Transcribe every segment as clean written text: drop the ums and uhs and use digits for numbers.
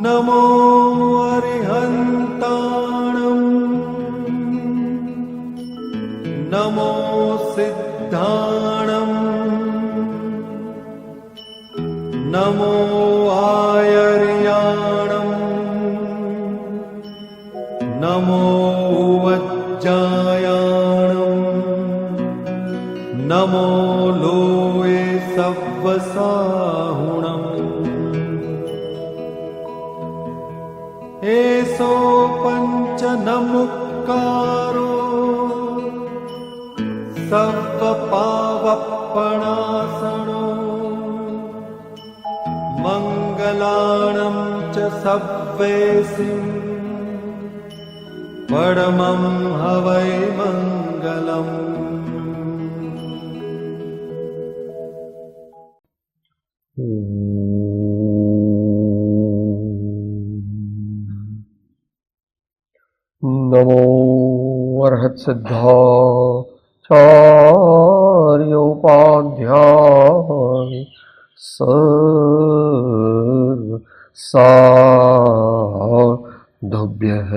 नमो अरिहन्ताणं नमो सिद्धाणं नमो आयर्याणं नमो वज्जायाणं नमो लोये सव्वसाहुणम् एसो पंच नमुक्कारो सव्वपावप्पणासनो मंगलाणं च सव्वेसिं परमं हवै मंगलम्। नमो अर्हत्सिद्धाचार्योपाध्याय साधुभ्यः।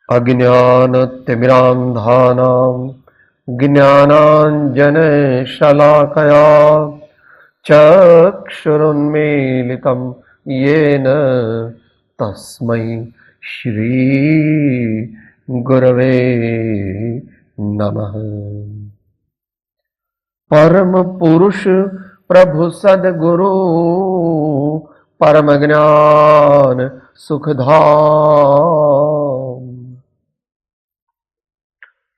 अज्ञानतिमिरान्धानां ज्ञानाञ्जनशलाकया चक्षुरुन्मीलितं येन तस्मै श्री गुरवे नमः। परम पुरुष प्रभु सद्गुरु परम ज्ञान सुखधाम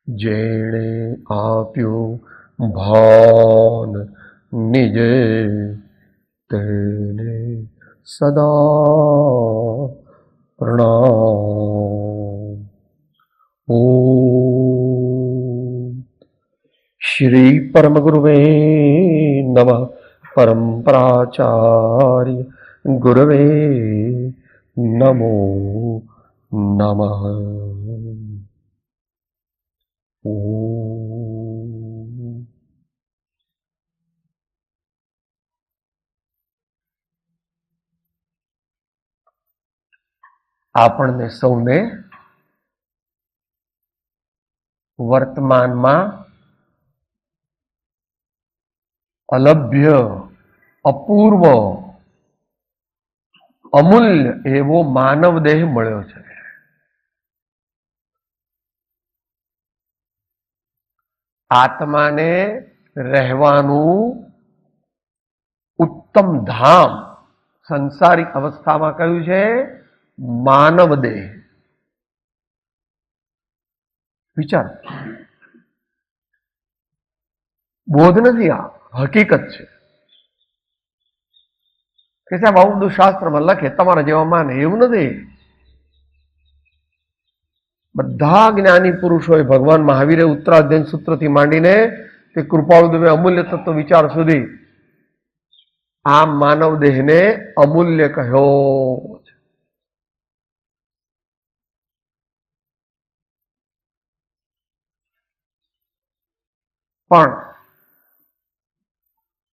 जेणे आप्यो भान निज तेने सदा प्रणाम। ओम श्री परम गुरुवे नमः। परम प्राचार्य गुरुवे नमो नमः। ओम આપણને સૌને વર્તમાનમાં અલભ્ય, અપૂર્વ, અમૂલ્ય એવો માનવ દેહ મળ્યો છે. આત્માને રહેવાનું ઉત્તમ ધામ સંસારિક અવસ્થામાં કયું છે? માનવ દેહ. વિચાર, બોધ નથી, આ હકીકત છે કે સાહેબ આવું બધું શાસ્ત્રમાં લખે તમારા જેવા માને એવું નથી. બધા જ્ઞાની પુરુષોએ ભગવાન મહાવીરે ઉત્તરાધ્યયન સૂત્રથી માંડીને તે કૃપાળુદેવે અમૂલ્ય તત્વ વિચાર સુધી આ માનવ દેહને અમૂલ્ય કહ્યો છે. પણ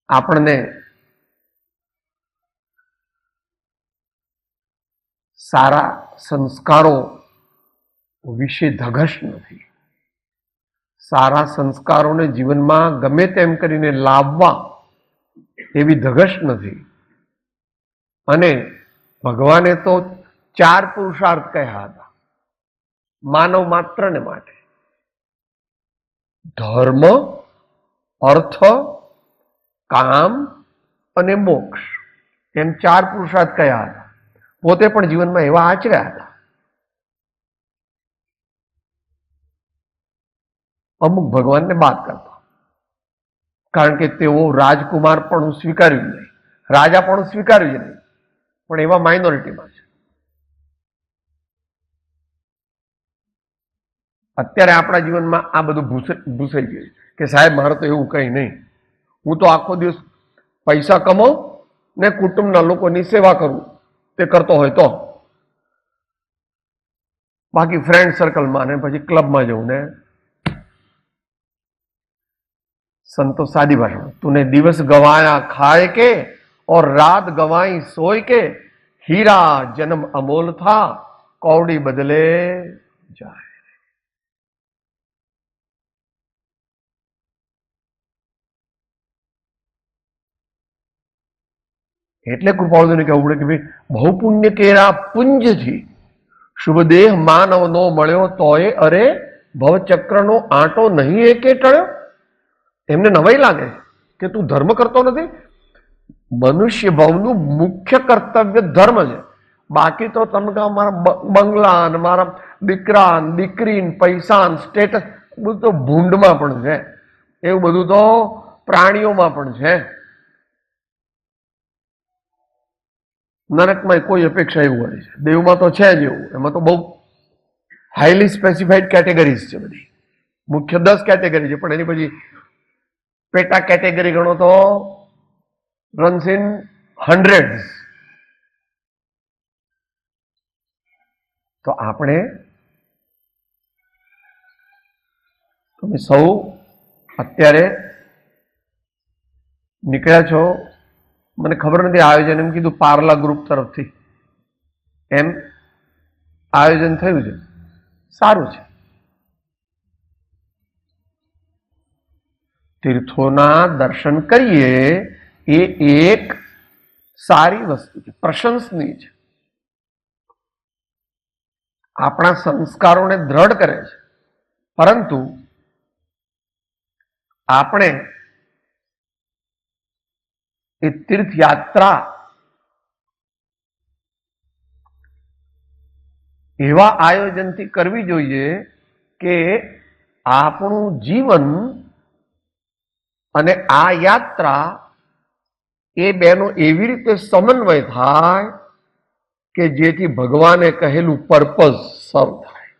આપણને સારા સંસ્કારો વિશે ધગશ નથી. સારા સંસ્કારોને જીવનમાં ગમે તેમ કરીને લાવવા એવી ધગશ નથી. અને ભગવાને તો 4 પુરુષાર્થ કહ્યા હતા માનવ માત્રને માટે: ધર્મ, અર્થ, કામ અને મોક્ષ. એમ 4 પુરુષાર્થ કહ્યા હતા. પોતે પણ જીવનમાં એવા આચર્યા હતા. અમુક ભગવાનને બાદ કરતા, કારણ કે તેઓ રાજકુમાર પણ સ્વીકાર્યું નહીં, રાજા પણ સ્વીકાર્યું જ નહીં, પણ એવા માઇનોરિટીમાં છે. અત્યારે આપણા જીવનમાં આ બધું ભૂસાઈ ગયું કે સાહેબ મારે તો એવું કંઈ નહીં, હું તો આખો દિવસ પૈસા કમાઉં ને કુટુંબના લોકોની સેવા કરું, તે કરતો હોય તો. બાકી ફ્રેન્ડ સર્કલમાં ને પછી ક્લબમાં જવું ને સંતો સાદી ભાષામાં તુને દિવસ ગવાયા ખાય કે और रात गवाई सोय के, हीरा जन्म अमोल था, कौड़ी बदले जाए. એટલે કૃપાળુને કહેવું પડે કે ભાઈ બહુ પુણ્ય કેરા પુંજથી શુભદેહ માનવ નો મળ્યો તોય અરે ભવચક્રનો આંટો નહીં એકે ટળ્યો. એમને નવાઈ લાગે કે તું ધર્મ કરતો નથી. મનુષ્ય ભાવનું મુખ્ય કર્તવ્ય ધર્મ છે. બાકી તો તમે કહો મારા બંગલા ને મારા દીકરા દીકરી પૈસા સ્ટેટસ બધું તો ભૂંડમાં પણ છે. એવું બધું તો પ્રાણીઓમાં પણ છે. નરકમાં કોઈ અપેક્ષા એવું હોય છે, દેવમાં તો છે જ એવું. એમાં તો બહુ હાઈલી સ્પેસિફાઈડ કેટેગરીઝ છે બધી. મુખ્ય 10 કેટેગરી છે, પણ એની પછી પેટા કેટેગરી ગણો તો runs in hundreds. તો આપણે તમે સૌ અત્યારે નીકળ્યા છો, મને ખબર નથી આયોજન એમ કીધું પાર્લા ગ્રુપ તરફથી એમ આયોજન થયું છે. સારું છે. તીર્થોના દર્શન કરીએ એ એક સારી વસ્તુ છે, પ્રશંસનીય છે. આપણા સંસ્કારોને દ્રઢ કરે છે. પરંતુ આપણે એ તીર્થયાત્રા એવા આયોજનથી કરવી જોઈએ કે આપણું જીવન અને આ યાત્રા એ બેનો એવી રીતે સમન્વય થાય કે જેથી ભગવાને કહેલું પર્પઝ સર્વ થાય.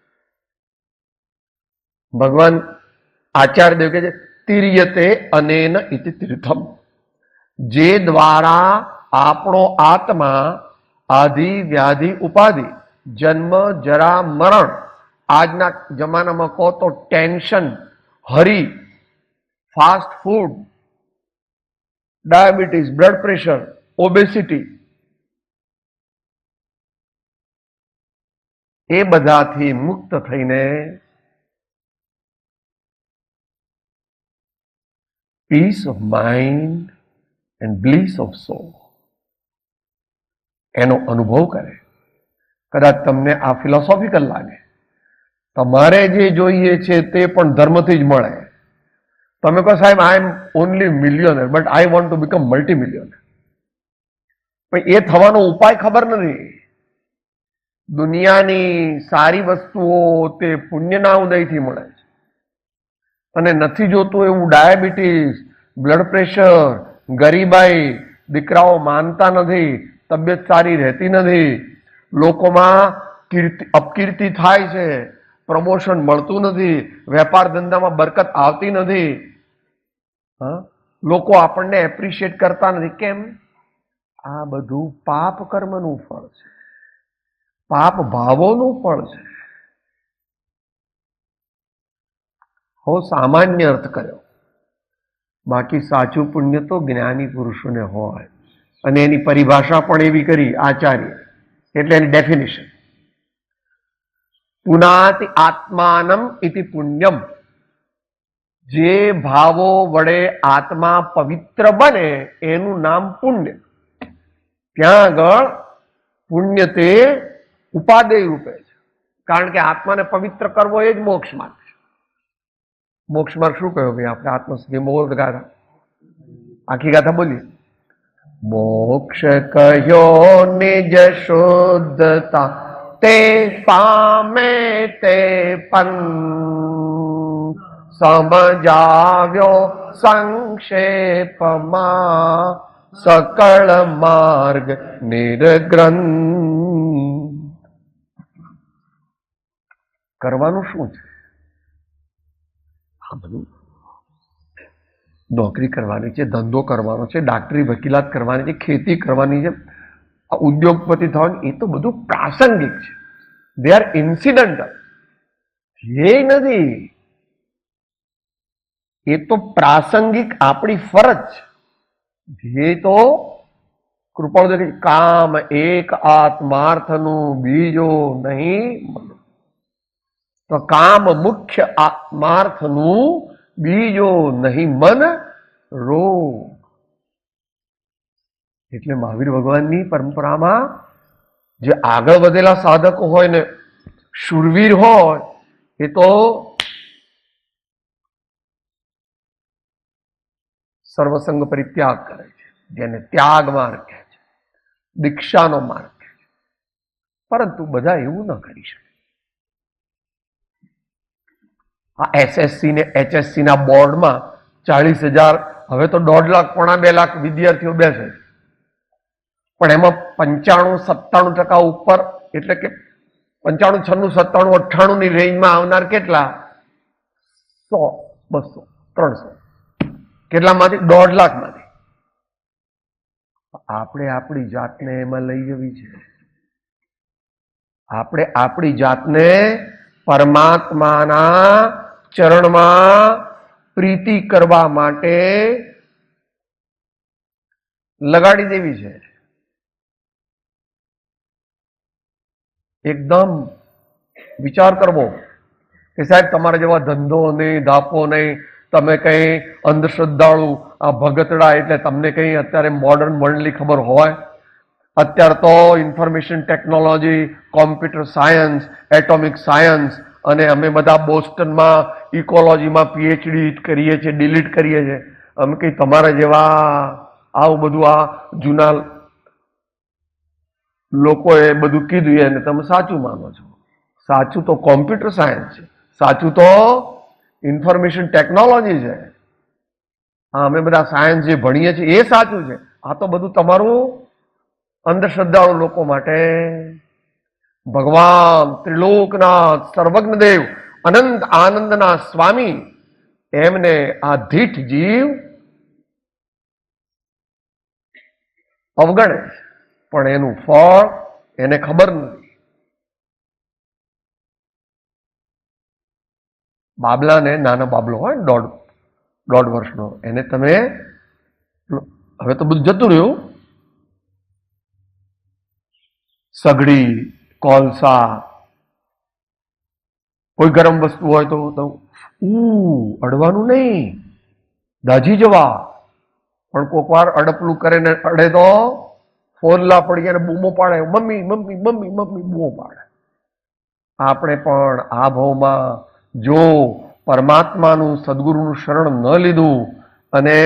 ભગવાન આચાર્ય દેવ કહે છે તિર્યતે અનેન ઇતિ તીર્થમ. જે દ્વારા આપણો આત્મા આધિ વ્યાધિ ઉપાધિ જન્મ જરા મરણ, આજના જમાનામાં કહો તો tension, hurry, fast food, diabetes, blood pressure, obesity, એ બધાથી મુક્ત થઈને peace of mind and bliss of soul એનો અનુભવ કરે. કદાચ તમને આ ફિલોસોફિકલ લાગે. તમારે જે જોઈએ છે તે પણ ધર્મથી જ મળે. તમે કહો સાહેબ I am only millionaire but I want to become multi millionaire. પણ એ થવાનો ઉપાય ખબર નથી. દુનિયાની સારી વસ્તુઓ તે પુણ્યના ઉદયથી મળે છે. અને નથી જોતું એવું ડાયાબિટીસ, બ્લડ પ્રેશર, ગરીબાઈ, દીકરાઓ માનતા નથી, તબિયત સારી રહેતી નથી, લોકોમાં અપકીર્તિ થાય છે, પ્રમોશન મળતું નથી, વેપાર ધંધામાં બરકત આવતી નથી, લોકો આપણને એપ્રિશિએટ કરતા નથી. કેમ? આ બધું પાપ કર્મનું ફળ છે, પાપ ભાવોનું ફળ છે. હો સામાન્ય અર્થ કર્યો. બાકી સાચું પુણ્ય તો જ્ઞાની પુરુષોને હોય. અને એની પરિભાષા પણ એવી કરી આચાર્ય, એટલે એની ડેફિનેશન પુનાતિ આત્માનમ ઇતિ પુણ્યમ. જે ભાવો વડે આત્મા પવિત્ર બને એનું નામ પુણ્ય. ત્યાં આગળ પુણ્ય તે ઉપાદેય રૂપે છે. કારણ કે આત્માને પવિત્ર કરવો એ જ મોક્ષ માર્ગ છે. મોક્ષ માર્ગ શું કહ્યું ભાઈ? આપણે આત્મસ્થિતિ બોલ ગાથા, આખી ગાથા બોલીએ. મોક્ષ કહ્યો નિજ શુદ્ધતા, તે પામે તે પન સમજાવ્યો સંક્ષેપમાં, સકળ માર્ગ નિર્ગ્રંથ. કરવાનું શું છે? આ બધું નોકરી કરવાની છે, ધંધો કરવાનો છે, ડાક્ટરી વકીલાત કરવાની છે, ખેતી કરવાની છે, ઉદ્યોગપતિ થવાનું, એ તો બધું પ્રાસંગિક છે. They are incidental. ધ્યેય નથી. એ તો પ્રાસંગિક આપણી ફરજ છે. ધ્યેય તો કૃપાળુ કે કામ એક આત્માર્થનું બીજો નહીં મન. તો કામ મુખ્ય આત્માર્થનું બીજો નહીં મન રોગ. એટલે મહાવીર ભગવાનની પરંપરામાં જે આગળ વધેલા સાધકો હોય ને, શૂરવીર હોય, એ તો સર્વસંગ પરિત્યાગ કરે છે, જેને ત્યાગ માર્ગ કહે છે, દીક્ષાનો માર્ગ કહે છે. પરંતુ બધા એવું ન કરી શકે. આ એસએસસી ને એચએસસી ના બોર્ડમાં 40,000, હવે તો 1.5 લાખ, 1.5 લાખ વિદ્યાર્થીઓ બેસે, પણ એમાં 95-97% ઉપર, એટલે કે 95, 96, 97, 98 ની રેન્જમાં આવનાર કેટલા? 100, 200, 300. કેટલામાંથી? 1.5 લાખમાંથી. આપણે આપણી જાતને એમાં લઈ જવી છે. આપણે આપણી જાતને પરમાત્માના ચરણમાં પ્રીતિ કરવા માટે લગાડી દેવી છે. એકદમ વિચાર કરવો કે સાહેબ તમારા જેવા ધંધો નહીં, ધાપો નહીં, તમે કઈ અંધશ્રદ્ધાળુ, આ ભગતડા, એટલે તમને કઈ અત્યારે મોડર્ન વર્લ્ડની ખબર હોય? અત્યારે તો information technology, computer science, atomic science, અને અમે બધા બોસ્ટનમાં ઇકોલોજીમાં પીએચડી કરીએ છીએ, ડિલીટ કરીએ છીએ. અમે કઈ તમારા જેવા આવું બધું આ જૂના લોકોએ બધું કીધું એને તમે સાચું માનો છો. સાચું તો કોમ્પ્યુટર સાયન્સ છે, સાચું તો ઇન્ફોર્મેશન ટેકનોલોજી છે. હા, અમે બધા સાયન્સ જે ભણીએ છીએ એ સાચું છે. આ તો બધું તમારું અંધશ્રદ્ધાળુ લોકો માટે. ભગવાન ત્રિલોકનાથ, સર્વજ્ઞદેવ, અનંત આનંદના સ્વામી, એમને આ ધીઠ જીવ અવગણે, પણ એનું ફળ એને ખબર નથી. બાબલાને, નાનો બાબલો હોય ને, 1.5 વર્ષનો, એને તમે, હવે તો બધું જતું રહ્યું, સગડી, કોલસા, કોઈ ગરમ વસ્તુ હોય તો અડવાનું નહીં, દાજી જવા. પણ કોક વાર અડપલું કરે ને અડે તો ફોરલા પડી અને બૂમો પાડે, મમ્મી મમ્મી મમ્મી મમ્મી બૂમો પાડે. આપણે પણ આ ભાવમાં જો પરમાત્માનું, સદગુરુનું શરણ ન લીધું અને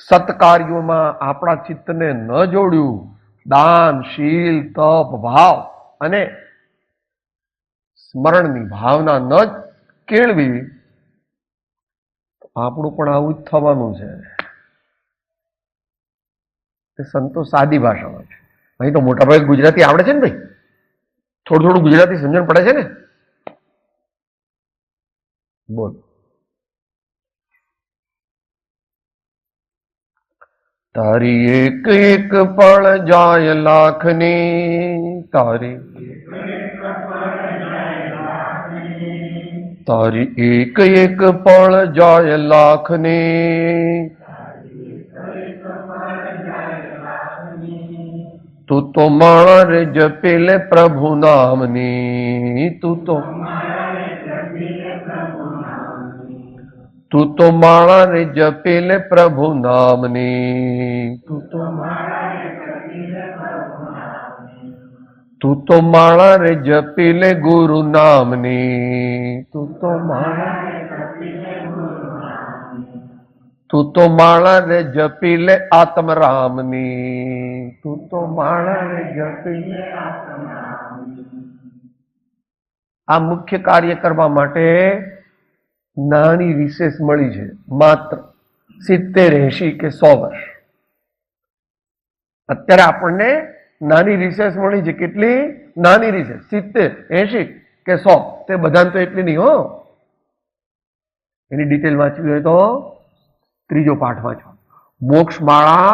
સત્કાર્યોમાં આપણા ચિત્તને ન જોડ્યું, દાન, શીલ, તપ, ભાવ અને સ્મરણની ભાવના ન કેળવી, આપણું પણ આવું જ થવાનું છે. સંતો સાદી ભાષામાં છે. અહીં તો મોટા ભાગે ગુજરાતી આવડે છે ને ભાઈ, થોડું થોડું ગુજરાતી સમજણ પડે છે ને? બોલ. તારી એક એક પળ જાય લાખની, તારી એક એક પળ જાય લાખની, તું તો માણા રે જપેલે પ્રભુ નામની, તું તો માણા રે જપેલે પ્રભુ નામની, તું તો માણા રે જપેલે ગુરુ નામની, તું તો માણા રે જપીલે આત્મરામની, તું તો માણા રે જપીલે. આ મુખ્ય કાર્ય કરવા માટે નાની રિસેસ મળી છે, માત્ર 70-80 કે 100 વર્ષ. અત્યારે આપણને નાની રિસેસ મળી છે. કેટલી નાની રિસેસ? 70-80 કે 100. તે બધાને તો એટલી નહીં હો. એની ડિટેલ વાંચવી હોય તો 3જો પાઠ વાંચો, મોક્ષમાળા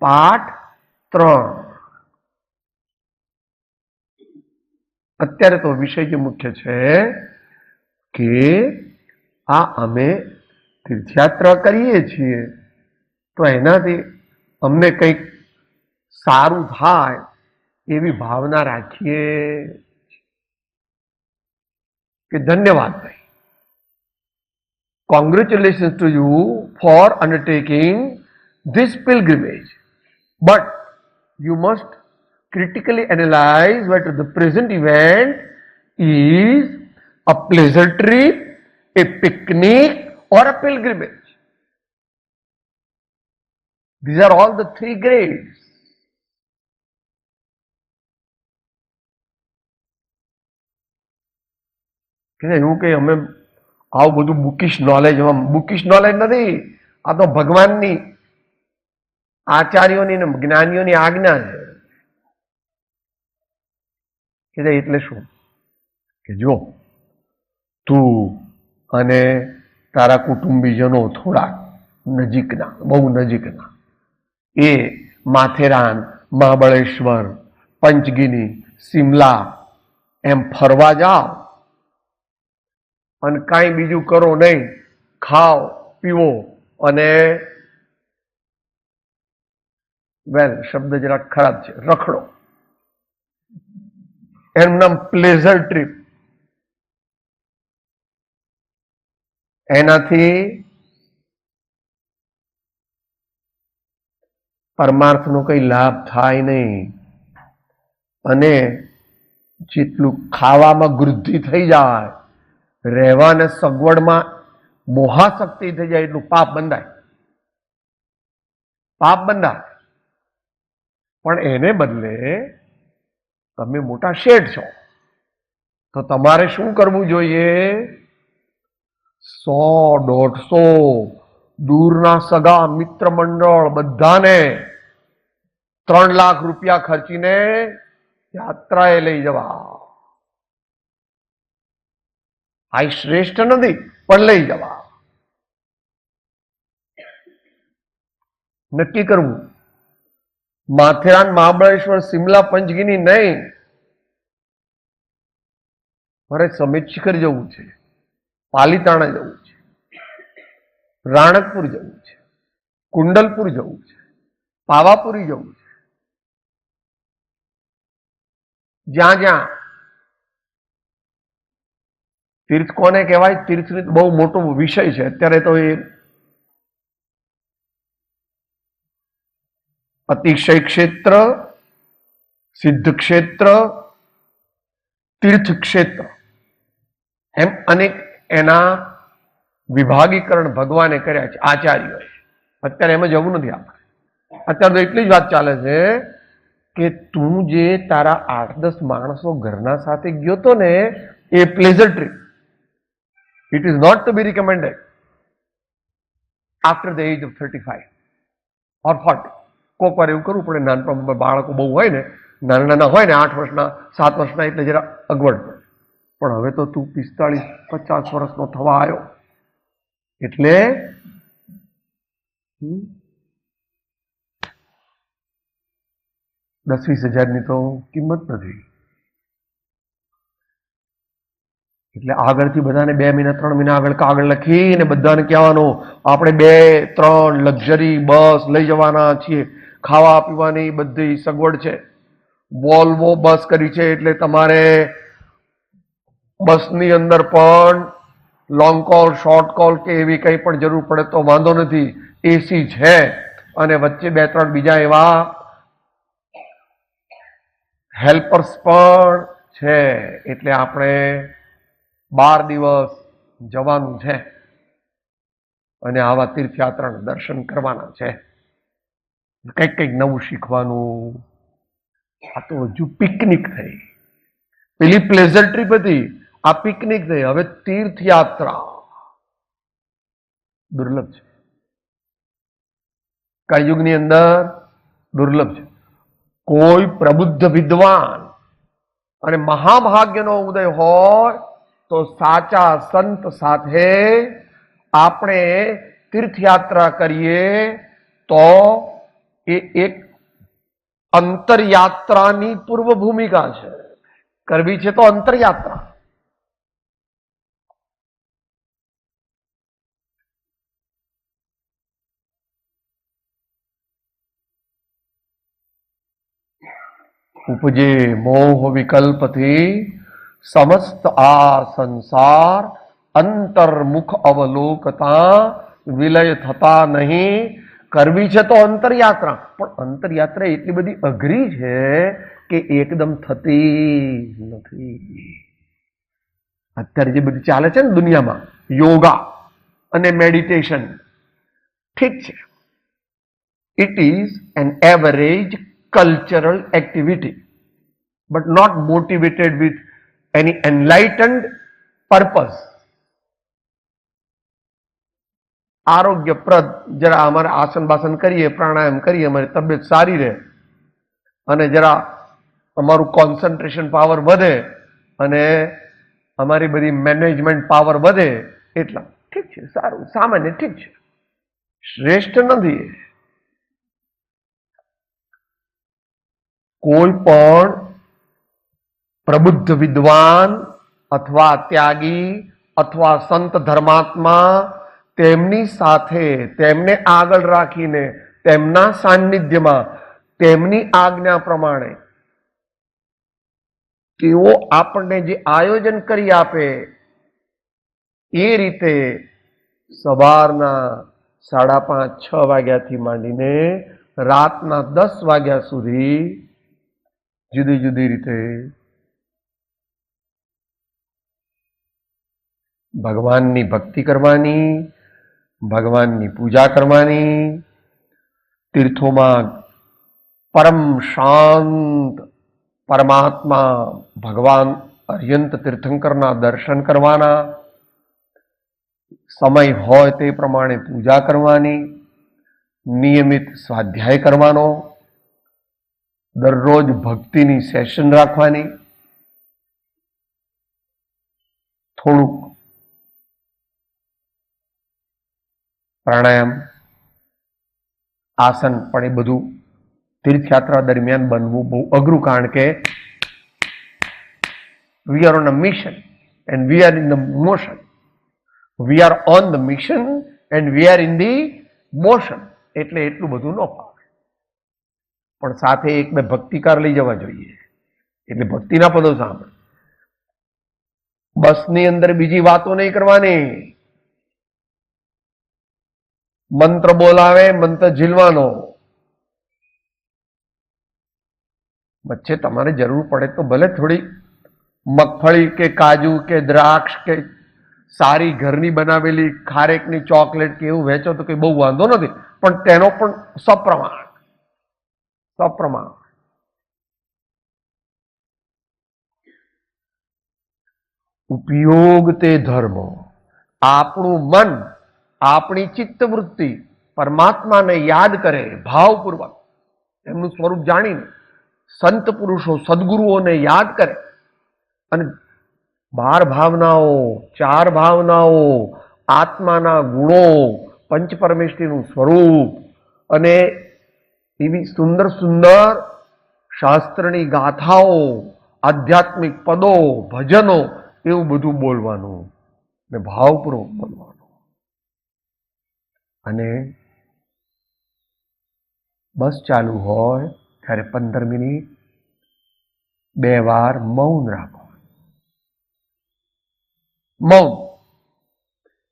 પાઠ 3. અત્યારે તો વિષય જે મુખ્ય છે કે આ અમે તીર્થયાત્રા કરીએ છીએ તો એનાથી અમને કંઈક સારું થાય એવી ભાવના રાખીએ કે ધન્યવાદ ભાઈ, congratulations to you for undertaking this pilgrimage, but you must critically analyze whether the present event is a pleasure trip, a picnic, or a pilgrimage. These are all the three grades. એવું કે અમે આવું બધું bookish knowledge નથી, આ તો ભગવાનની, આચાર્યોની ને જ્ઞાનીઓની આજ્ઞા છે. એટલે શું કે જો તું અને તારા કુટુંબીજનો થોડા નજીકના, બહુ નજીકના, એ માથેરાન, મહાબળેશ્વર, પંચગીની, સિમલા એમ ફરવા જાઓ અને કાંઈ બીજું કરો નહીં, ખાઓ પીવો અને વેલ શબ્દ જરાક ખરાબ છે, રખડો, એનું નામ પ્લેઝર ટ્રીપ. એનાથી પરમાર્થનો કઈ લાભ થાય નહીં, અને જેટલું ખાવામાં વૃદ્ધિ થઈ જાય, રહેવાને સગવડમાં મોહાશક્તિ થઈ જાય, એટલું પાપ બંધાય. પણ એને બદલે તમે મોટા શેઠ છો તો તમારે શું કરવું જોઈએ? 100-150 દૂરના સગા મિત્ર મંડળ બધાને 3 લાખ રૂપિયા ખર્ચીને યાત્રાએ લઈ જવા. આ શ્રેષ્ઠ નથી પણ લઈ જવા. નક્કી કરવું, માથેરાન, મહાબળેશ્વર, સિમલા, પંચગીની નહીં, મારે સમિત શિખર જવું છે, પાલીતાણા જવું છે, રાણકપુર જવું છે, કુંડલપુર જવું છે, પાવાપુરી જવું છે. જ્યાં જ્યાં તીર્થ કોને કહેવાય? તીર્થની બહુ મોટો વિષય છે અત્યારે તો. એ અતિશય ક્ષેત્ર, સિદ્ધ ક્ષેત્ર, તીર્થ ક્ષેત્ર એમ અનેક એના વિભાગીકરણ ભગવાને કર્યા છે, આચાર્યોએ. અત્યારે એમાં જવું નથી આપણે. અત્યારે તો એટલી જ વાત ચાલે છે કે તું જે તારા 8-10 માણસો ઘરના સાથે ગયો તો ને, a pleasure trip. It is not to be recommended after the age of 35 or 40. કોક વાર એવું કરવું પડે, નાનપણમાં બાળકો બહુ હોય ને, નાના હોય ને, 8 વર્ષના, 7 વર્ષના, એટલે જરા અગવડ પડે. પણ હવે તો તું 45-50 વર્ષનો થવા આવ્યો, એટલે 10-20 હજારની તો કિંમત નથી. એટલે આગળથી બધાને 2 મહિના 3 મહિના આગળ કાગળ લખીને બધાને કહેવાનું, આપણે 2-3 લક્ઝરી બસ લઈ જવાના છીએ, ખાવા પીવાની બધી સગવડ છે, વોલ્વો બસ કરી છે, એટલે તમારે બસની અંદર પણ લોંગ કોલ, શોર્ટ કોલ કે એવી કંઈ પણ જરૂર પડે તો વાંધો નથી, એસી છે, અને વચ્ચે 2-3 બીજા એવા હેલ્પર્સ પણ છે. એટલે આપણે 12 દિવસ જવાનું છે અને આવા તીર્થયાત્રાના દર્શન કરવાના છે, કંઈક નવું શીખવાનું. આ તો હજુ પિકનિક થઈ, પેલી પ્લેઝર ટ્રીપ હતી, આ પિકનિક થઈ. હવે તીર્થયાત્રા દુર્લભ છે, કળિયુગની અંદર દુર્લભ છે. કોઈ પ્રબુદ્ધ વિદ્વાન અને મહાભાગ્યનો ઉદય હોય તો સાચા સંત સાથે આપણે તીર્થયાત્રા કરીએ તો એ એક અંતરયાત્રાની પૂર્વ ભૂમિકા છે. કરવી છે તો અંતરયાત્રા. ઉપજે મોહ વિકલ્પથી સમસ્ત આ સંસાર અંતર્મુખ અવલોકતા વિલય થતા નહીં. કરવી છે તો અંતરયાત્રા, પણ અંતરયાત્રા એટલી બધી અઘરી છે કે એકદમ થતી નથી. અત્યારે જે બધું ચાલે છે ને દુનિયામાં, યોગા અને મેડિટેશન, ઠીક છે, it is an average cultural activity but not motivated with any enlightened purpose. આરોગ્યપ્રદ જરા અમારે આસન બાસન કરીએ, પ્રાણાયામ કરીએ, અમારી તબિયત સારી રહે અને જરા અમારું કોન્સન્ટ્રેશન પાવર વધે અને અમારી બધી મેનેજમેન્ટ પાવર વધે, એટલા ઠીક છે, સારું, સામાન્ય ઠીક છે, શ્રેષ્ઠ નથી. કોઈ પણ પ્રબુદ્ધ વિદ્વાન અથવા ત્યાગી અથવા સંત ધર્માત્મા તેમની સાથે, તેમને આગળ રાખીને, તેમના સાનિધ્યમાં, તેમની આજ્ઞા પ્રમાણે તેઓ આપણને જે આયોજન કરી આપે એ રીતે સવારના 5:30-6 વાગ્યાથી માંડીને રાતના 10 વાગ્યા સુધી જુદી જુદી રીતે ભગવાનની ભક્તિ કરવાની, ભગવાનની પૂજા કરવાની, તીર્થોમાં પરમ શાંત પરમાત્મા ભગવાન અર્યંત તીર્થંકરના દર્શન કરવાના, સમય હોય તે પ્રમાણે પૂજા કરવાની, નિયમિત સ્વાધ્યાય કરવાનો, દરરોજ ભક્તિની સેશન રાખવાની, થોડુંક પ્રાણાયામ, આસન, પણ એ બધું તીર્થયાત્રા દરમિયાન બનવું બહુ અઘરું, કારણ કે we are on a mission and we are in the motion. We are on the mission and we are in the motion. એટલે એટલું બધું ન ફાવે, પણ સાથે એક બે ભક્તિકાર લઈ જવા જોઈએ, એટલે ભક્તિના પદો સાંભળે. બસની અંદર બીજી વાતો નહીં કરવાની, મંત્ર બોલાવે, મંત્ર ઝીલવાનો. વચ્ચે તમારે જરૂર પડે તો ભલે થોડી મગફળી કે કાજુ કે દ્રાક્ષ કે સારી ઘરની બનાવેલી ખારેકની ચોકલેટ કે એવું વેચો તો કંઈ બહુ વાંધો નથી, પણ તેનો પણ સપ્રમાણ. ઉપયોગ તે ધર્મ. આપણું મન, આપણી ચિત્તવૃત્તિ પરમાત્માને યાદ કરે ભાવપૂર્વક, એમનું સ્વરૂપ જાણીને, સંત પુરુષો સદગુરુઓને યાદ કરે અને 12 ભાવનાઓ, 4 ભાવનાઓ, આત્માના ગુણો, પંચ પરમેષ્ઠીનું સ્વરૂપ અને એવી સુંદર સુંદર શાસ્ત્રની ગાથાઓ, આધ્યાત્મિક પદો, ભજનો, એવું બધું બોલવાનું ને ભાવપૂર્વક બોલવાનું. અને બસ ચાલુ હોય ત્યારે 15 મિનિટ 2 વાર મૌન રાખો. મૌન,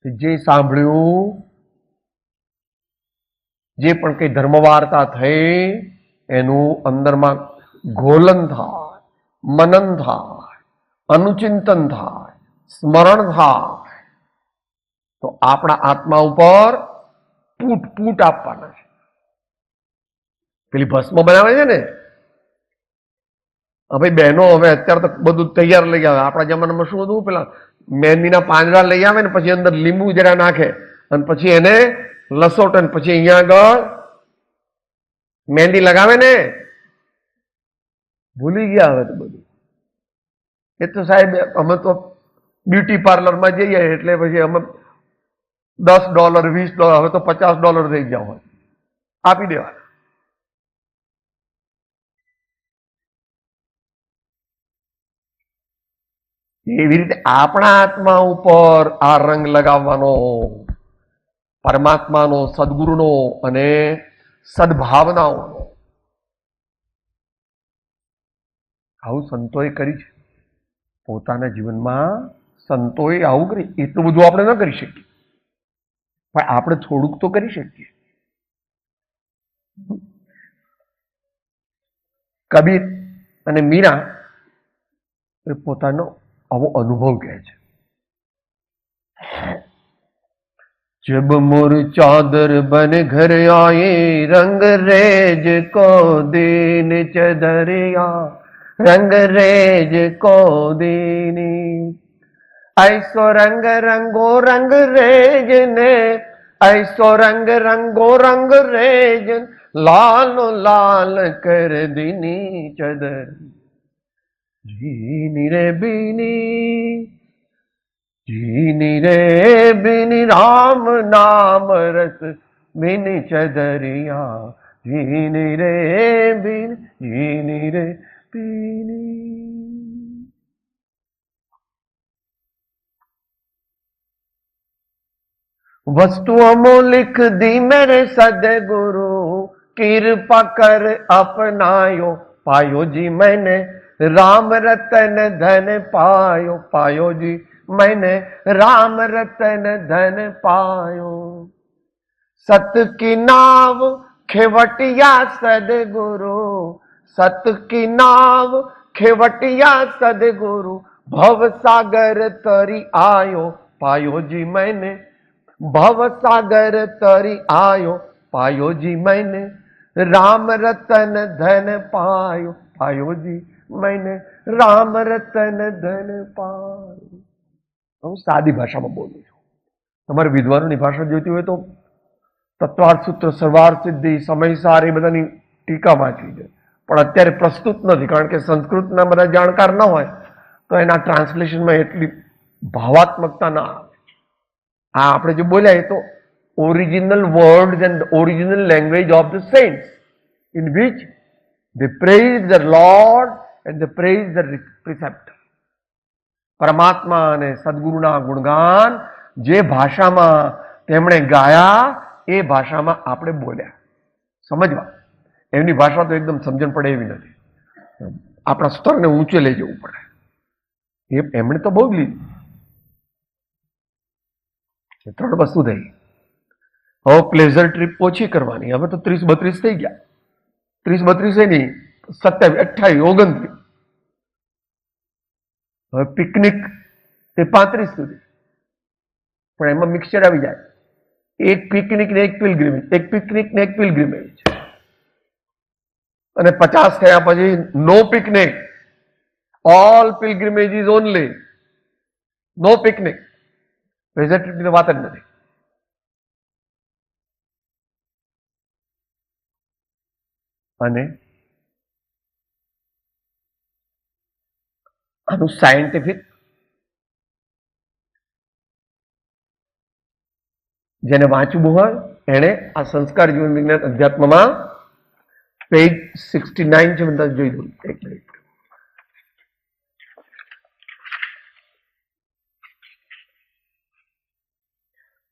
જે સાંભળ્યું, જે પણ કઈ ધર્મ વાર્તા થઈ, એનું અંદરમાં ઘોલન થાય, મનન થાય, અનુચિંતન થાય, સ્મરણ થાય, તો આપણા આત્મા ઉપર પૂટ આપવાના છે. પેલી ભસ્મ બનાવે છે ને, હવે બહેનો હવે અત્યારે તો બધું તૈયાર લઈ આવે. આપણા જમાનામાં શું હતું, પેલા મહેંદીના પાંદડા લઈ આવે ને પછી અંદર લીંબુ જરા નાખે અને પછી એને લસોટે ને પછી અહીંયા આગળ મહેંદી લગાવે ને. ભૂલી ગયા હવે તો બધું. એ તો સાહેબ અમે તો બ્યુટી પાર્લરમાં જઈએ એટલે પછી અમે $10, $20, હવે તો $50 થઈ ગયા હોય, આપી દેવા. એવી રીતે આપણા આત્મા ઉપર આ રંગ લગાવવાનો, પરમાત્માનો, સદગુરુનો અને સદભાવનાઓનો. આવું સંતોએ કરી છે. પોતાના જીવનમાં સંતોએ આવું કરી. એટલું બધું આપણે ન કરી શકીએ, પણ આપણે થોડુંક તો કરી શકીએ. કબીર અને મીરા એ પોતાનો આવો અનુભવ કહે છે. जब मोर चादर बन घर आए रंग रेज को दीन चदरिया रंग रेज को दीनी ऐसो रंग रंगो रंग रेज ने ऐसो रंग रंगो रंग रेज लालो लाल कर दीनी चदर जीनी रे बीनी जीनी रे बिनी राम नाम रस बिनी चदरिया जीनी रे बिन जीनी रे बिनी. वस्तुओं में लिख दी मेरे सदगुरु कृपा कर अपनायो पायो जी मैंने राम रतन धन पायो पायो जी मैंने राम रतन धन पायो. सत की नाव खेवटिया सदगुरु सत की नाव खेवटिया सदगुरु भव सागर तरी आयो पायो जी मैंने भव सागर तरी आयो पायो जी मैंने राम रतन धन पायो पायो जी मैंने राम रतन धन पायो. હું સાદી ભાષામાં બોલું છું. તમારે વિદ્વાનોની ભાષા જોઈતી હોય તો તત્વાર્થ સૂત્ર, સરવાર્થ સિદ્ધિ, સમયસાર એ બધાની ટીકા વાંચવી છે, પણ અત્યારે પ્રસ્તુત નથી, કારણ કે સંસ્કૃતના બધા જાણકાર ન હોય તો એના ટ્રાન્સલેશનમાં એટલી ભાવાત્મકતા ના આવે. આ આપણે જે બોલ્યા એ તો original words and original language of the saints in which they praise the Lord and they praise the preceptor. પરમાત્મા અને સદગુરુના ગુણગાન જે ભાષામાં તેમણે ગાયા એ ભાષામાં આપણે બોલ્યા. સમજવા, એમની ભાષા તો એકદમ સમજણ પડે એવી નથી. આપણા સ્તરને ઊંચે લઈ જવું પડે. એમણે તો બહુ જ લીધું. 3 વસ્તુ થઈ. હવે પ્લેઝર ટ્રીપ ઓછી કરવાની. હવે તો 30-32 થઈ ગયા. 30-32 નહીં, 27, 28, 29. હવે પિકનિક તે 35 સુધી, પણ એમાં મિક્સચર આવી જાય. એક પિકનિક ને એક પિલગ્રીમેજ, એક પિકનિક ને એક પિલગ્રીમેજ, અને 50 થયા પછી નો પિકનિક, ઓલ પિલગ્રીમેજીસ ઓનલી, નો પિકનિક. પ્લેઝર ટ્રીપની વાત જ નથી. અને આનું સાયન્ટિફિક, જેને વાંચવું હોય એને આ સંસ્કાર જીવન વિજ્ઞાન અધ્યાત્મમાં પેજ 69 છે. બધા જોઈ દઉં. એક મિનિટ.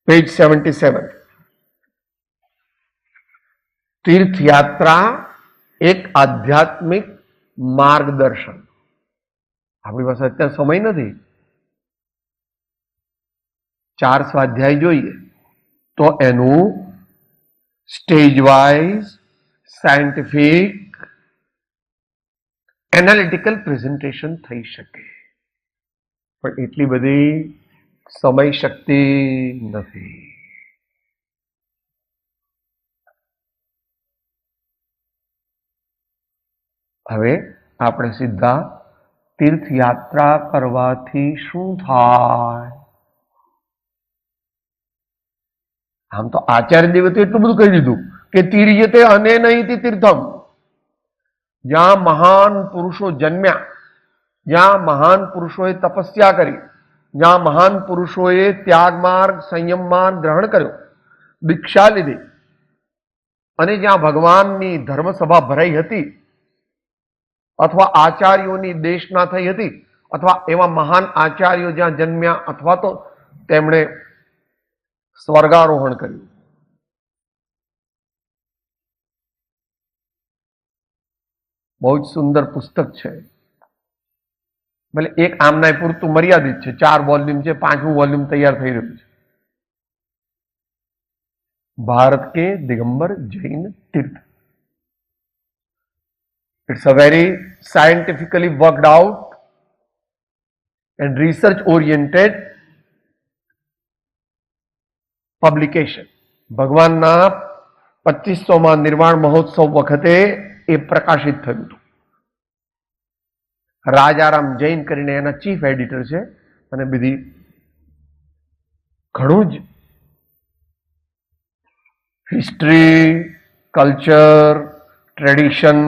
પેજ 77. તીર્થયાત્રા એક આધ્યાત્મિક માર્ગદર્શન. આપણી પાસે અત્યારે સમય નથી. 4 સ્વાધ્યાય જોઈએ તો એનું stage wise scientific analytical presentation થઈ શકે, પણ એટલી બધી સમય શક્તિ નથી. હવે આપણે સીધા તીર્થયાત્રા કરવાથી શું થાય? આમ તો આચાર્ય દેવે તો એટલું બધું કહી દીધું કે તીર્યતે અનેનૈતિ તીર્થમ. જ્યાં મહાન પુરુષો જન્મ્યા, જ્યાં મહાન પુરુષોએ તપસ્યા કરી, જ્યાં મહાન પુરુષોએ ત્યાગ માર્ગ, સંયમ માર્ગ ગ્રહણ કર્યો, દીક્ષા લીધી, અને જ્યાં ભગવાનની ધર્મસભા ભરાઈ હતી, અથવા આચાર્યોની દેશના થઈ હતી, અથવા એવા મહાન આચાર્યો જ્યાં જન્મ્યા, અથવા તો તેમણે સ્વર્ગારોહણ કર્યું. બહુ જ સુંદર પુસ્તક છે ભલે એક આમનાય પૂરતું મર્યાદિત છે, 4 વોલ્યુમ છે, 5મું વોલ્યુમ તૈયાર થઈ રહ્યું છે. ભારત કે દિગંબર જૈન તીર્થ. It's a very scientifically worked out and research oriented publication. ભગવાનના 2500માં નિર્વાણ મહોત્સવ વખતે એ પ્રકાશિત થયું હતું. રાજારામ જૈન કરીને એના ચીફ એડિટર છે અને બધી ઘણું જ history, culture, tradition,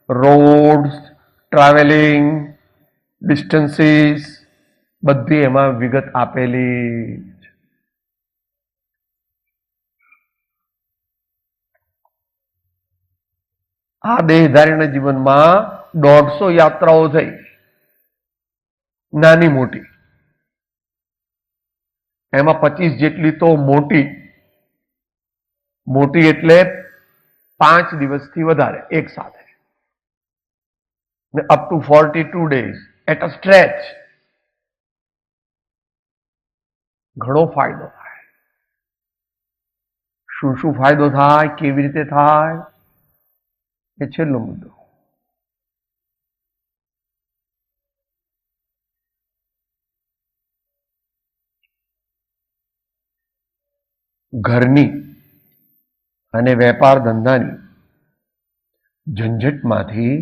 roads, travelling, distances બધી એમાં વિગત આપેલી. આ દેહધારીના જીવનમાં 150 યાત્રાઓ થઈ, નાની મોટી. એમાં 25 જેટલી તો મોટી એટલે 5 દિવસથી વધારે એક સાથે, up to 42 days at a stretch. ઘણો ફાયદો થાય. શું શું ફાયદો થાય, કેવી રીતે થાય, એ છેલ્લો મુદ્દો. ઘરની અને વેપાર ધંધાની ઝંઝટમાંથી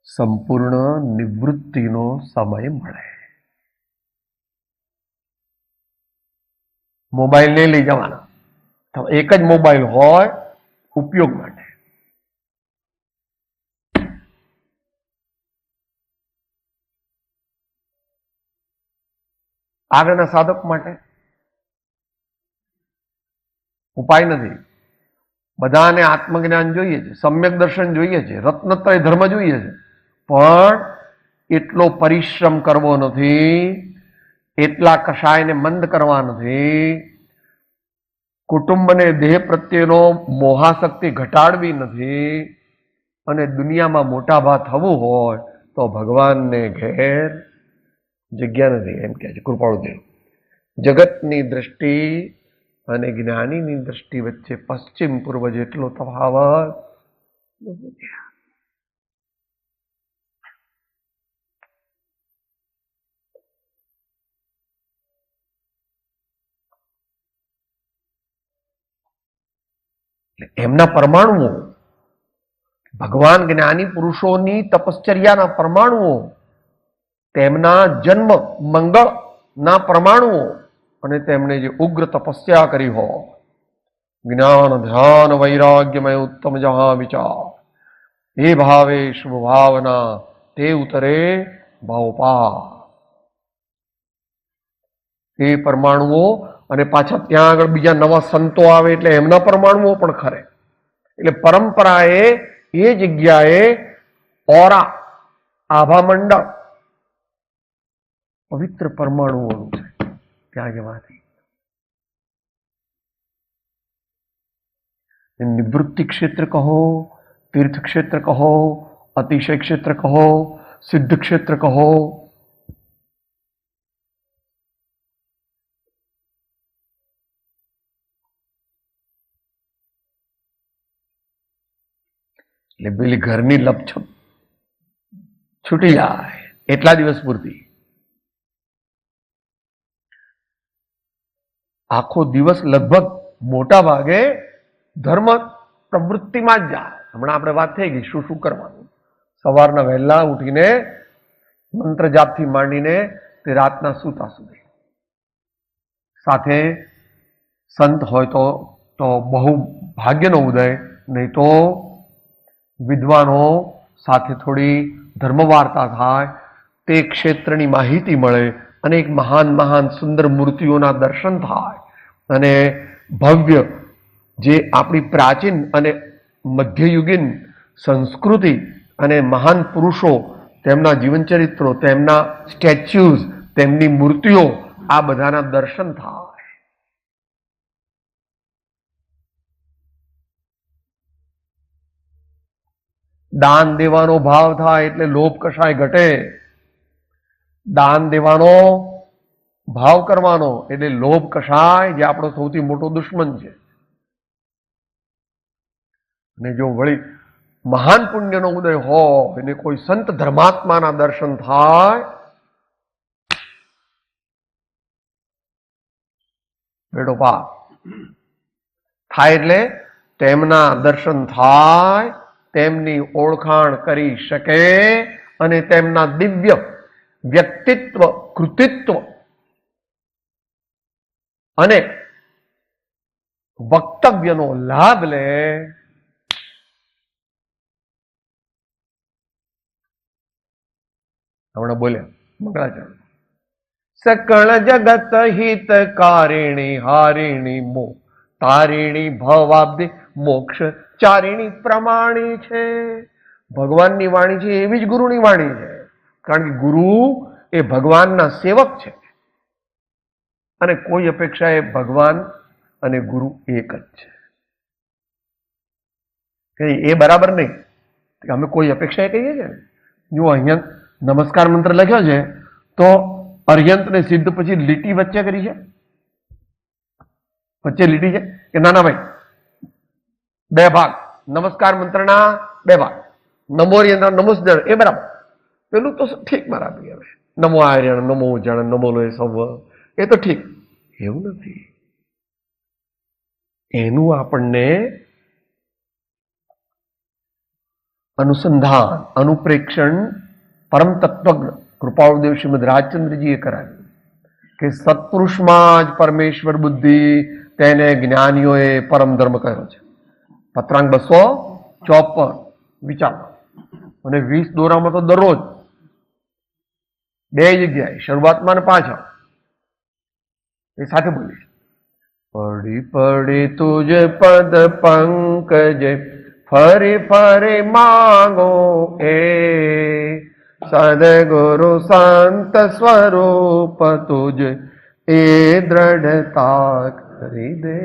સંપૂર્ણ નિવૃત્તિનો સમય મળે. મોબાઈલ નહીં લઈ જવાના, એક જ મોબાઈલ હોય ઉપયોગ માટે. આગળના સાધક માટે ઉપાય નથી. બધાને આત્મજ્ઞાન જોઈએ છે, સમ્યક દર્શન જોઈએ છે, રત્નત્રય ધર્મ જોઈએ છે, પણ એટલો પરિશ્રમ કરવો નથી, એટલા કષાયને મંદ કરવા નથી, કુટુંબને દેહ પ્રત્યેનો મોહાશક્તિ ઘટાડવી નથી, અને દુનિયામાં મોટાભા થવું હોય તો ભગવાનને ઘેર જગ્યા નથી, એમ કહે છે કૃપાળુદેવ. જગતની દ્રષ્ટિ અને જ્ઞાનીની દ્રષ્ટિ વચ્ચે પશ્ચિમ પૂર્વ જેટલો તફાવત. એમના પરમાણુઓ, ભગવાન જ્ઞાની પુરુષોની તપશ્ચર્યાના પરમાણુઓ, તેમના જન્મ મંગળના પરમાણુઓ, અને તેમણે જે ઉગ્ર તપસ્યા કરી હોય, જ્ઞાન ધ્યાન વૈરાગ્યમય ઉત્તમ જહા વિચાર, એ ભાવે શુભ ભાવના તે ઉતરે ભાવપા. એ પરમાણુઓ, અને પાછા ત્યાં આગળ બીજા નવા સંતો આવે એટલે એમના પરમાણુઓ પણ ખરે. એટલે પરંપરાએ એ જગ્યાએ ઓરા, આભા મંડળ પવિત્ર પરમાણુઓનું છે. ત્યાં જવાથી નિવૃત્તિ ક્ષેત્ર કહો, તીર્થ ક્ષેત્ર કહો, અતિશય ક્ષેત્ર કહો, સિદ્ધ ક્ષેત્ર કહો, એટલે પેલી ઘરની લપછપ છૂટી જાય એટલા દિવસ પૂરતી. આખો દિવસ લગભગ મોટા ભાગે ધર્મ પ્રવૃત્તિમાં જ જાય. હમણાં આપણે વાત થઈ ગઈ શું શું કરવાનું. સવારના વહેલા ઉઠીને મંત્ર જાપથી માંડીને તે રાતના સૂતા સુધી, સાથે સંત હોય તો બહુ ભાગ્યનો ઉદય, નહીં તો વિદ્વાનો સાથે થોડી ધર્મવાર્તા થાય, તે ક્ષેત્રની માહિતી મળે, અને એક મહાન સુંદર મૂર્તિઓના દર્શન થાય, અને ભવ્ય જે આપણી પ્રાચીન અને મધ્યયુગીન સંસ્કૃતિ અને મહાન પુરુષો, તેમના જીવનચરિત્રો, તેમના સ્ટેચ્યુઝ, તેમની મૂર્તિઓ, આ બધાના દર્શન થાય. દાન દેવાનો ભાવ થાય એટલે લોભ કશાય ઘટે. દાન દેવાનો ભાવ કરવાનો એટલે લોભ કશાય, જે આપણો સૌથી મોટો દુશ્મન છે. અને જો વળી મહાન પુણ્યનો ઉદય હોય અને કોઈ સંત ધર્માત્માના દર્શન થાય, બેડો પાર થાય. એટલે તેમના દર્શન થાય, તેમની ઓળખાણ કરી શકે અને તેમના દિવ્ય વ્યક્તિત્વ, કૃતિત્વ અને વક્તવ્યનો લાભ લે. હમણાં બોલ્યા મંગળાચરણ, સકળ જગત હિતકારિણી હારિણી મો તારિણી ભવાબ્દિ મોક્ષ ચારિણી પ્રમાણી છે. ભગવાનની વાણી છે એવી જ ગુરુની વાણી છે. કારણ કે ગુરુ એ ભગવાનના સેવક છે અને કોઈ અપેક્ષા એ ભગવાન અને ગુરુ એક જ છે. એ બરાબર નહીં. અમે કોઈ અપેક્ષા એ કહીએ છીએ ને, જો અહીંયા નમસ્કાર મંત્ર લખ્યો છે તો અર્યંત ને સિદ્ધ પછી લીટી વચ્ચે કરી છે, વચ્ચે લીટી છે કે ના ના ભાઈ, બે ભાગ નમસ્કાર મંત્રના, બે ભાગ નમો નમસ્કાર, એ બરાબર. પેલું તો ઠીક બરાબર, હવે નમો આર્યણ, નમો જણ, નમો લોય સવ, એ તો ઠીક. એવું નથી. એનું આપણને અનુસંધાન, અનુપ્રેક્ષણ પરમ તત્વજ્ઞ કૃપાળુદેવ શ્રીમદ રાજચંદ્રજીએ કરાવ્યું કે સત્પુરુષમાં જ પરમેશ્વર બુદ્ધિ, તેને જ્ઞાનીઓએ પરમ ધર્મ કહ્યો છે. પત્રાંક 254 વિચારો. અને 20 દોરામાં તો દરરોજ બે જગ્યાએ, શરૂઆતમાં ને પાછળ, એ સાથે બોલીશ. પડી પડી તુજ પદ પંકજ ફરી ફરી માંગો એ, સદગુરુ સંત સ્વરૂપ તુજ એ દ્રઢતા કરી દે.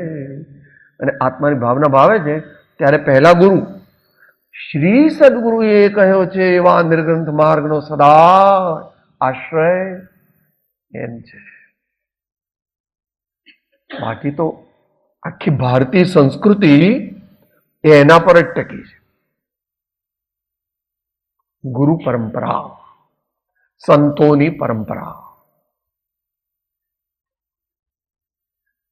અને આત્માની ભાવના ભાવે છે ત્યારે પહેલા ગુરુ શ્રી સદગુરુએ કહ્યો છે એવા નિર્ગ્રંથ માર્ગનો સદા આશ્રય એમ છે. બાકી તો આખી ભારતીય સંસ્કૃતિ એના પર જ ટકી છે. ગુરુ પરંપરા, સંતોની પરંપરા.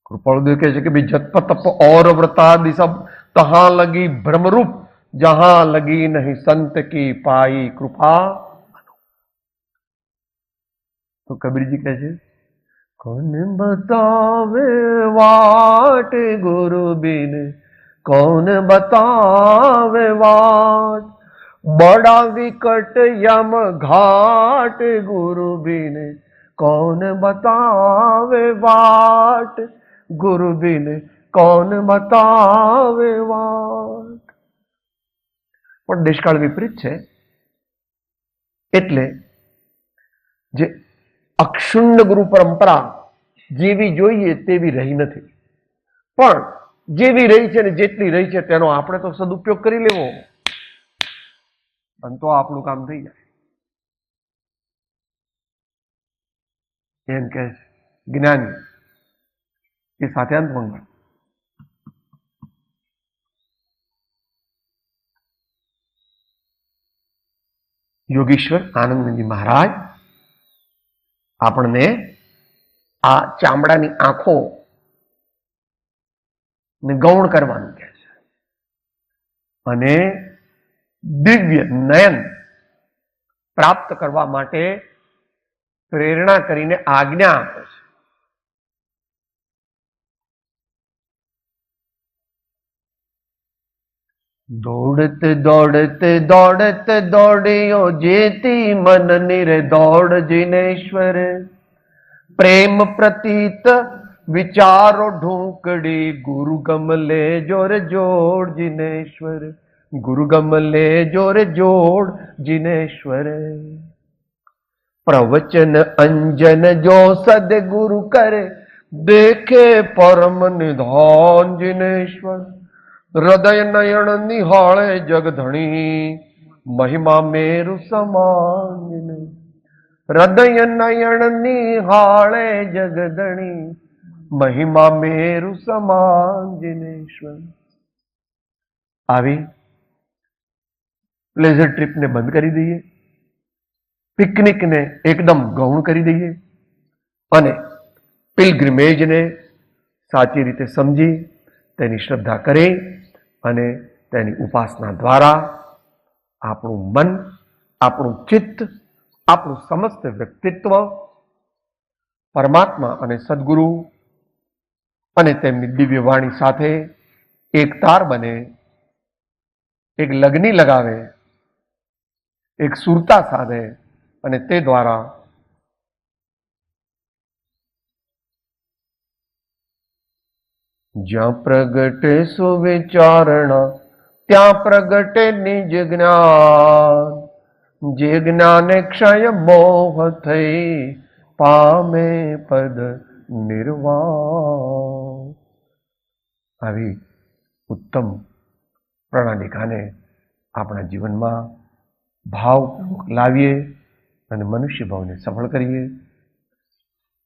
કૃપાળુદેવ કહે છે કે ભાઈ જપ તપ और व्रतादि सब तहां लगी भ्रमरूप, जहां लगी नहीं संत की पाई कृपा. तो कबीरजी કહે છે, कौन बतावे वाट गुरु बिन, कौन बतावे वाट, बड़ा विकट यम घाट गुरु बिन, कौन बतावे वाट, गुरु बिन कौन बतावे वाट. પણ દેશકાળ વિપરીત છે એટલે જે અક્ષુણ્ણ ગુરુ પરંપરા જેવી જોઈએ તેવી રહી નથી. પણ જેવી રહી છે ને જેટલી રહી છે તેનો આપણે તો સદુપયોગ કરી લેવો, અને તો આપણું કામ થઈ જાય. એમ કે જ્ઞાની એ સાથે અંત મંગળ. યોગીશ્વર આનંદજી મહારાજ આપણને આ ચામડાની આંખો ને ગૌણ કરવાનું કહે છે અને દિવ્ય નયન પ્રાપ્ત કરવા માટે પ્રેરણા કરીને આજ્ઞા આપે છે. દોડત દોડત દોડત દોડ્યો જેતી મન નિર્દોડ જીનેશ્વર, પ્રેમ પ્રતીત વિચારો ઢૂંકડી ગુરુ ગમલે જોર જોડ જીનેશ્વર, ગુરુ ગમલે જોર જોડ જીનેશ્વર. પ્રવચન અંજન જો સદગુરુ કરે, દેખે પરમ નિધાન જીનેશ્વર, હૃદય નયન નિહાળે જગધણી, મહિમા મેરુ સમાન હૃદય નયન નિહાળે જગદણી મહિમા મેરુ સમાન જિનેશ્વર. આવી પ્લેઝર ટ્રીપને બંધ કરી દઈએ, પિકનિકને એકદમ ગૌણ કરી દઈએ અને પિલગ્રિમેજને સાચી રીતે સમજી તેની શ્રદ્ધા કરી અને તેની ઉપાસના દ્વારા આપણું મન, આપણું ચિત્ત, આપણું સમસ્ત વ્યક્તિત્વ પરમાત્મા અને સદગુરુ અને તેમની દિવ્ય વાણી સાથે એક તાર બને, એક લગ્ની લગાવે, એક સુરતા સાધે અને તે દ્વારા જ્યાં પ્રગટે સુવિચારણા ત્યાં પ્રગટે નિજ જ્ઞાન, જે જ્ઞાને ક્ષય મોહ થઈ પામે પદ નિર્વાણ. આવી ઉત્તમ પ્રણાલિકાને આપણા જીવનમાં ભાવપૂર્વક લાવીએ અને મનુષ્ય ભાવને સફળ કરીએ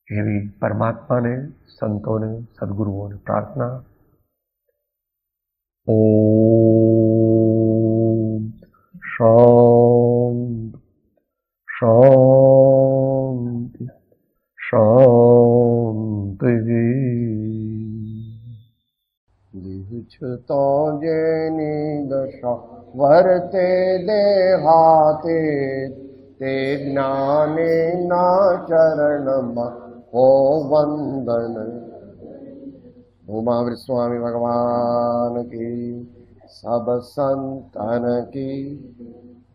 એવી પરમાત્માને, સંતોને, સદગુરુઓને પ્રાર્થના. ઓમ શાંતિ શાંતિ શાંતિ. છતાં જેની દશા વર્તે દેહાતે તે જ્ઞાને ના ચરણમાં હો વંદન. ઉમાવીર સ્વામી ભગવાન કી, સબ સંતન કી.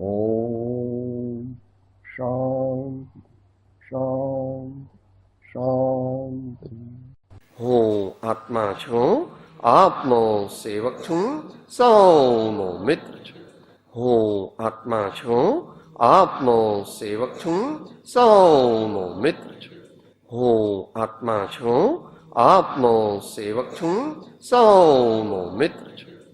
ઓમ શાંતિ શાંતિ શાંતિ. હું આત્મા છું, આપનો સેવક છું, સૌનો મિત્ર છું. હું આત્મા છું, આપનો સેવક છું, સૌનો મિત્ર છું. હું આત્મા છું, આપનો સેવક છું, સૌનો મિત્ર છું.